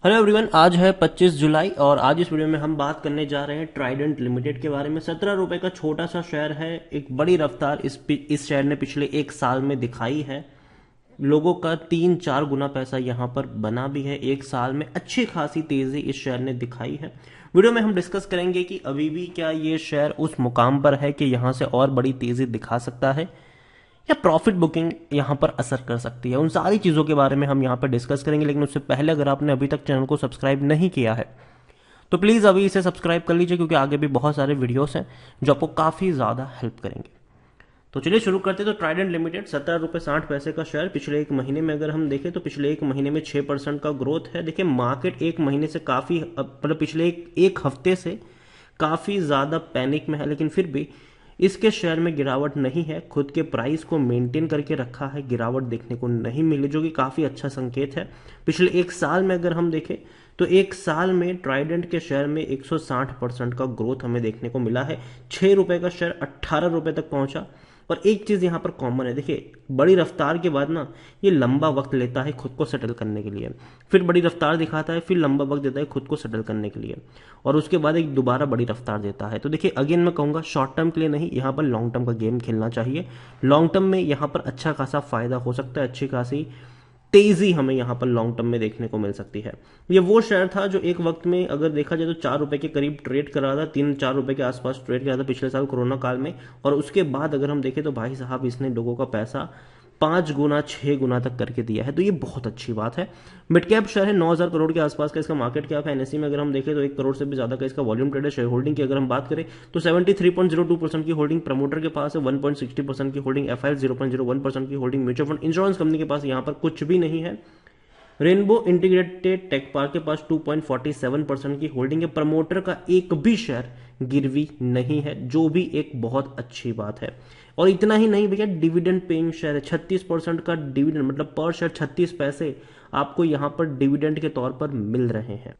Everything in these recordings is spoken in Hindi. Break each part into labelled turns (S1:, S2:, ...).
S1: हेलो एवरीवन, आज है 25 जुलाई और आज इस वीडियो में हम बात करने जा रहे हैं ट्राइडेंट लिमिटेड के बारे में। 17 रुपए का छोटा सा शेयर है। एक बड़ी रफ्तार इस शेयर ने पिछले एक साल में दिखाई है। लोगों का 3-4 गुना पैसा यहाँ पर बना भी है। एक साल में अच्छी खासी तेजी इस शेयर ने दिखाई है। वीडियो में हम डिस्कस करेंगे कि अभी भी क्या ये शेयर उस मुकाम पर है कि यहाँ से और बड़ी तेजी दिखा सकता है या प्रॉफिट बुकिंग यहां पर असर कर सकती है। उन सारी चीज़ों के बारे में हम यहां पर डिस्कस करेंगे, लेकिन उससे पहले अगर आपने अभी तक चैनल को सब्सक्राइब नहीं किया है तो प्लीज़ अभी इसे सब्सक्राइब कर लीजिए, क्योंकि आगे भी बहुत सारे वीडियोस हैं जो आपको काफ़ी ज़्यादा हेल्प करेंगे। तो चलिए शुरू करते हैं। तो ट्राइडेंट लिमिटेड 17 रुपये 60 पैसे का शेयर। पिछले एक महीने में अगर हम देखें तो पिछले एक महीने में 6% का ग्रोथ है। देखिए मार्केट एक महीने से काफ़ी मतलब पिछले एक हफ्ते से काफ़ी ज़्यादा पैनिक में है, लेकिन फिर भी इसके शेयर में गिरावट नहीं है। खुद के प्राइस को मेंटेन करके रखा है, गिरावट देखने को नहीं मिली, जो कि काफ़ी अच्छा संकेत है। पिछले एक साल में अगर हम देखें तो एक साल में ट्राइडेंट के शेयर में 160% का ग्रोथ हमें देखने को मिला है। 6 रुपए का शेयर 18 रुपए तक पहुंचा। और एक चीज़ यहाँ पर कॉमन है, देखिए बड़ी रफ्तार के बाद ना ये लंबा वक्त लेता है खुद को सेटल करने के लिए। फिर बड़ी रफ्तार दिखाता है, फिर लंबा वक्त देता है खुद को सेटल करने के लिए, और उसके बाद एक दोबारा बड़ी रफ्तार देता है। तो देखिए अगेन मैं कहूँगा शॉर्ट टर्म के लिए नहीं, यहाँ पर लॉन्ग टर्म का गेम खेलना चाहिए। लॉन्ग टर्म में यहाँ पर अच्छा खासा फायदा हो सकता है, अच्छी खासी तेजी हमें यहाँ पर लॉन्ग टर्म में देखने को मिल सकती है। ये वो शेयर था जो एक वक्त में अगर देखा जाए तो 4 रुपए के करीब ट्रेड कर रहा था, 3-4 रुपए के आसपास ट्रेड कर रहा था पिछले साल कोरोना काल में। और उसके बाद अगर हम देखें तो भाई साहब इसने लोगों का पैसा 5 गुना 6 गुना तक करके दिया है, तो ये बहुत अच्छी बात है। मिड कैप शेयर है, 9,000 करोड़ के आसपास का इसका मार्केट कैप है। एनएससी में अगर हम देखें तो 1 करोड़ से भी ज्यादा का इसका वॉल्यूम ट्रेड है। शेयर होल्डिंग की अगर हम बात करें तो 73.02% की होल्डिंग प्रमोटर के पास है, 1.60% की होल्डिंग एफआईएल, 0.01% की holding mutual fund insurance company के पास यहाँ पर कुछ भी नहीं है। रेनबो इंटीग्रेटेड टेक पार्क के पास 2.47% की होल्डिंग है। प्रमोटर का एक भी शेयर गिरवी नहीं है, जो भी एक बहुत अच्छी बात है। और इतना ही नहीं भैया, डिविडेंड पेइंग शेयर है। 36% का डिविडेंड, मतलब पर शेयर 36 पैसे आपको यहां पर डिविडेंड के तौर पर मिल रहे हैं।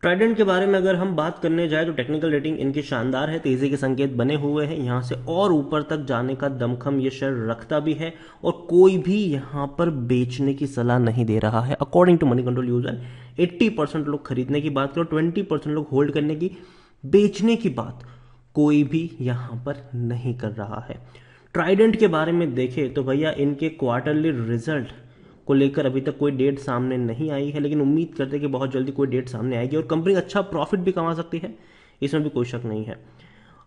S1: ट्राइडेंट के बारे में अगर हम बात करने जाए तो टेक्निकल रेटिंग इनकी शानदार है, तेजी के संकेत बने हुए हैं। यहां से और ऊपर तक जाने का दमखम ये शेयर रखता भी है, और कोई भी यहां पर बेचने की सलाह नहीं दे रहा है। According to Moneycontrol user 80% लोग खरीदने की बात करो, 20% लोग होल्ड करने की, बेचने की बात कोई भी यहां पर नहीं कर रहा है। ट्राइडेंट के बारे में देखें तो भैया इनके क्वार्टरली रिजल्ट को लेकर अभी तक कोई डेट सामने नहीं आई है, लेकिन उम्मीद करते हैं कि बहुत जल्दी कोई डेट सामने आएगी और कंपनी अच्छा प्रॉफिट भी कमा सकती है, इसमें भी कोई शक नहीं है।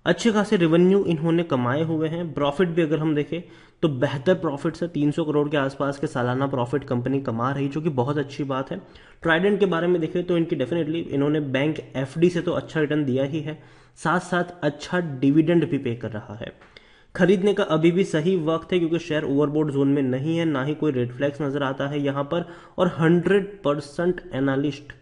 S1: अच्छे खासे रेवेन्यू इन्होंने कमाए हुए हैं। प्रॉफिट भी अगर हम देखें तो बेहतर प्रॉफिट से 300 करोड़ के आसपास के सालाना प्रॉफिट कंपनी कमा रही, जो कि बहुत अच्छी बात है। ट्राइडेंट के बारे में देखें तो इनकी डेफिनेटली इन्होंने बैंक एफडी से तो अच्छा रिटर्न दिया ही है, साथ साथ अच्छा डिविडेंड भी पे कर रहा है। खरीदने का अभी भी सही वक्त है, क्योंकि शेयर ओवरबोट जोन में नहीं है, ना ही कोई रेड फ्लैग्स नजर आता है यहां पर, और 100% एनालिस्ट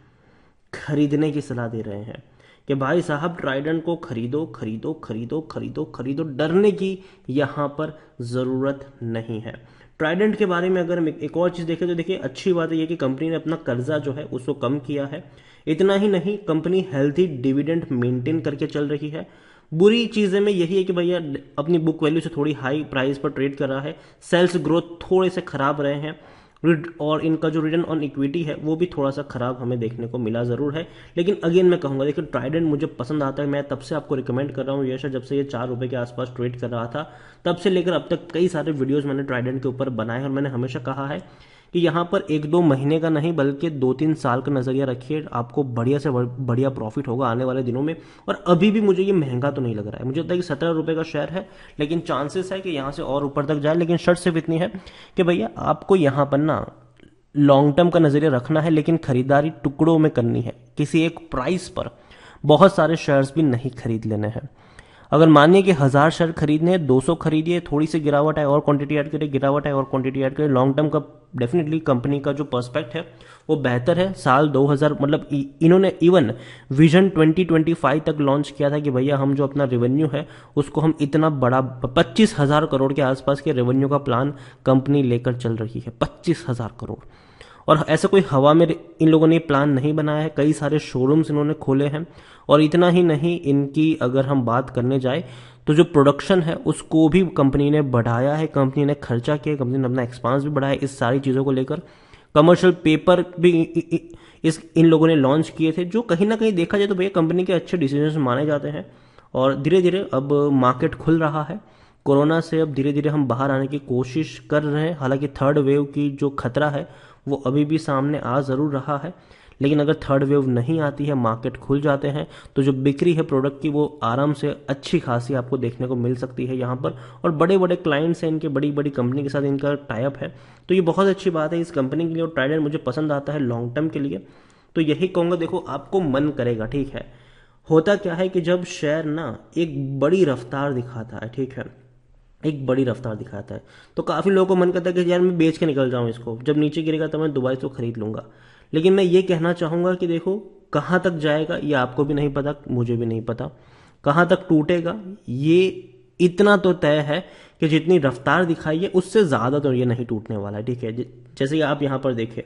S1: खरीदने की सलाह दे रहे हैं कि भाई साहब ट्राइडेंट को खरीदो खरीदो खरीदो खरीदो खरीदो, डरने की यहां पर जरूरत नहीं है। ट्राइडेंट के बारे में अगर हम एक और चीज देखें तो देखिए अच्छी बात है कि कंपनी ने अपना कर्जा जो है उसको कम किया है। इतना ही नहीं, कंपनी हेल्थी डिविडेंड मेंटेन करके चल रही है। बुरी चीजें में यही है कि भैया अपनी बुक वैल्यू से थोड़ी हाई प्राइस पर ट्रेड कर रहा है। सेल्स ग्रोथ थोड़े से खराब रहे हैं, और इनका जो रिटर्न ऑन इक्विटी है वो भी थोड़ा सा खराब हमें देखने को मिला जरूर है। लेकिन अगेन मैं कहूंगा, देखिए ट्राइडेंट मुझे पसंद आता है, मैं तब से आपको रिकमेंड कर रहा हूँ। यश जब से ये 4 रुपए के आसपास ट्रेड कर रहा था तब से लेकर अब तक कई सारे वीडियोस मैंने ट्राइडेंट के ऊपर बनाए, और मैंने हमेशा कहा है कि यहाँ पर 1-2 महीने का नहीं बल्कि 2-3 साल का नजरिया रखिए, आपको बढ़िया से बढ़िया प्रॉफिट होगा आने वाले दिनों में। और अभी भी मुझे ये महंगा तो नहीं लग रहा है, मुझे लगता है कि 17 रुपए का शेयर है, लेकिन चांसेस है कि यहाँ से और ऊपर तक जाए। लेकिन शर्त सिर्फ इतनी है कि भैया आपको यहाँ पर ना लॉन्ग टर्म का नजरिया रखना है, लेकिन खरीदारी टुकड़ों में करनी है। किसी एक प्राइस पर बहुत सारे शेयर्स भी नहीं खरीद लेने हैं। अगर मानिए कि 1000 शेयर खरीदने हैं, 200 खरीदिए, थोड़ी सी गिरावट है और क्वांटिटी ऐड करिए, गिरावट है और क्वांटिटी ऐड करिए। लॉन्ग टर्म का डेफिनेटली कंपनी का जो पर्सपेक्ट है वो बेहतर है। साल 2000 मतलब इन्होंने इवन विजन 2025 तक लॉन्च किया था कि भैया हम जो अपना रेवेन्यू है उसको हम इतना बड़ा 25,000 करोड़ के आसपास के रेवेन्यू का प्लान कंपनी लेकर चल रही है। 25,000 करोड़, और ऐसा कोई हवा में इन लोगों ने प्लान नहीं बनाया है। कई सारे शोरूम्स इन्होंने खोले हैं, और इतना ही नहीं, इनकी अगर हम बात करने जाए तो जो प्रोडक्शन है उसको भी कंपनी ने बढ़ाया है, कंपनी ने खर्चा किया, कंपनी ने अपना एक्सपांस भी बढ़ाया। इस सारी चीज़ों को लेकर कमर्शियल पेपर भी इन लोगों ने लॉन्च किए थे, जो कहीं ना कहीं देखा जाए तो भैया कंपनी के अच्छे डिसीजन माने जाते हैं। और धीरे धीरे अब मार्केट खुल रहा है, कोरोना से अब धीरे धीरे हम बाहर आने की कोशिश कर रहे हैं। हालांकि थर्ड वेव की जो खतरा है वो अभी भी सामने आ ज़रूर रहा है, लेकिन अगर थर्ड वेव नहीं आती है, मार्केट खुल जाते हैं, तो जो बिक्री है प्रोडक्ट की वो आराम से अच्छी खासी आपको देखने को मिल सकती है यहाँ पर। और बड़े बड़े क्लाइंट्स हैं इनके, बड़ी बड़ी कंपनी के साथ इनका टाई अप है, तो ये बहुत अच्छी बात है इस कंपनी के लिए। और ट्राइडेंट मुझे पसंद आता है लॉन्ग टर्म के लिए, तो यही कहूँगा, देखो आपको मन करेगा, ठीक है। होता क्या है कि जब शेयर ना एक बड़ी रफ्तार दिखाता है, ठीक है, एक बड़ी रफ्तार दिखाता है, तो काफ़ी लोगों को मन करता है कि यार मैं बेच के निकल जाऊं इसको, जब नीचे गिरेगा तो मैं दोबारा इसको खरीद लूंगा। लेकिन मैं ये कहना चाहूँगा कि देखो कहाँ तक जाएगा ये आपको भी नहीं पता, मुझे भी नहीं पता, कहाँ तक टूटेगा ये इतना तो तय है कि जितनी रफ्तार दिखाई है उससे ज़्यादा तो ये नहीं टूटने वाला है, ठीक है। जैसे कि आप यहाँ पर देखें,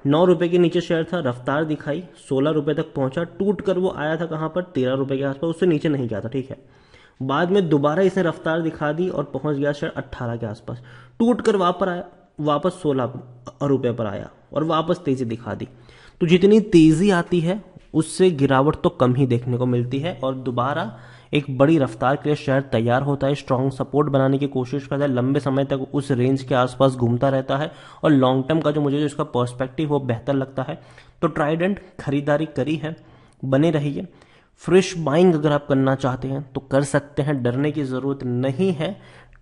S1: 9 रुपए के नीचे शेयर था, रफ्तार दिखाई, 16 रुपए तक पहुंचा, टूट कर वो आया था कहाँ पर, 13 रुपए के आसपास, उससे नीचे नहीं गया था, ठीक है। बाद में दोबारा इसने रफ्तार दिखा दी और पहुंच गया शेयर 18 के आसपास, टूट कर वापस 16 रुपए पर आया और वापस तेजी दिखा दी। तो जितनी तेजी आती है उससे गिरावट तो कम ही देखने को मिलती है, और दोबारा एक बड़ी रफ्तार के लिए शेयर तैयार होता है, स्ट्रॉन्ग सपोर्ट बनाने की कोशिश करता है, लंबे समय तक उस रेंज के आसपास घूमता रहता है, और लॉन्ग टर्म का जो इसका पर्सपेक्टिव वो बेहतर लगता है। तो ट्राइडेंट खरीदारी करी है, बने रहिए। फ्रेश बाइंग अगर आप करना चाहते हैं तो कर सकते हैं, डरने की ज़रूरत नहीं है।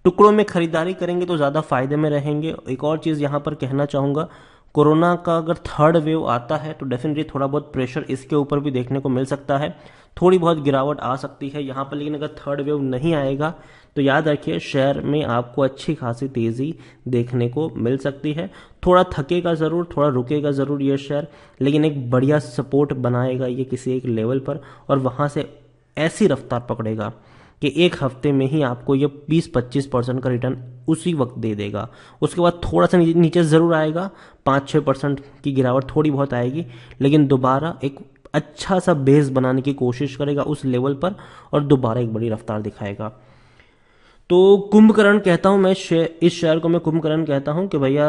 S1: टुकड़ों में खरीदारी करेंगे तो ज़्यादा फायदे में रहेंगे। एक और चीज़ यहाँ पर कहना चाहूँगा, कोरोना का अगर थर्ड वेव आता है तो डेफिनेटली थोड़ा बहुत प्रेशर इसके ऊपर भी देखने को मिल सकता है, थोड़ी बहुत गिरावट आ सकती है यहाँ पर। लेकिन अगर थर्ड वेव नहीं आएगा तो याद रखिए शेयर में आपको अच्छी खासी तेज़ी देखने को मिल सकती है। थोड़ा थकेगा ज़रूर, थोड़ा रुकेगा ज़रूर ये शेयर, लेकिन एक बढ़िया सपोर्ट बनाएगा ये किसी एक लेवल पर, और वहाँ से ऐसी रफ्तार पकड़ेगा कि एक हफ्ते में ही आपको ये 20-25% का रिटर्न उसी वक्त दे देगा। उसके बाद थोड़ा सा नीचे ज़रूर आएगा, 5-6% की गिरावट थोड़ी बहुत आएगी, लेकिन दोबारा एक अच्छा सा बेस बनाने की कोशिश करेगा उस लेवल पर, और दोबारा एक बड़ी रफ्तार दिखाएगा। तो कुंभकर्ण कहता हूँ मैं, इस शेयर को मैं कुंभकर्ण कहता हूँ कि भैया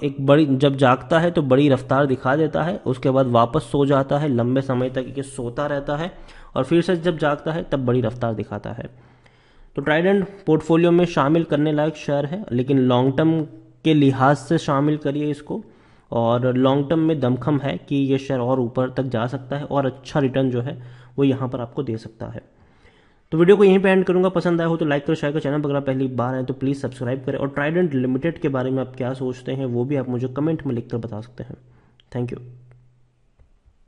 S1: एक बड़ी, जब जागता है तो बड़ी रफ्तार दिखा देता है, उसके बाद वापस सो जाता है, लंबे समय तक ये सोता रहता है, और फिर से जब जागता है तब बड़ी रफ्तार दिखाता है। तो ट्राइडेंट पोर्टफोलियो में शामिल करने लायक शेयर है, लेकिन लॉन्ग टर्म के लिहाज से शामिल करिए इसको, और लॉन्ग टर्म में दमखम है कि ये शेयर और ऊपर तक जा सकता है, और अच्छा रिटर्न जो है वो यहाँ पर आपको दे सकता है। तो वीडियो को यहीं पे एंड करूंगा। पसंद आया हो तो लाइक करो, शेयर करो, चैनल पर अगर आप पहली बार आए तो प्लीज़ सब्सक्राइब करें, और ट्राइडेंट लिमिटेड के बारे में आप क्या सोचते हैं वो भी आप मुझे कमेंट में लिखकर बता सकते हैं। Thank you.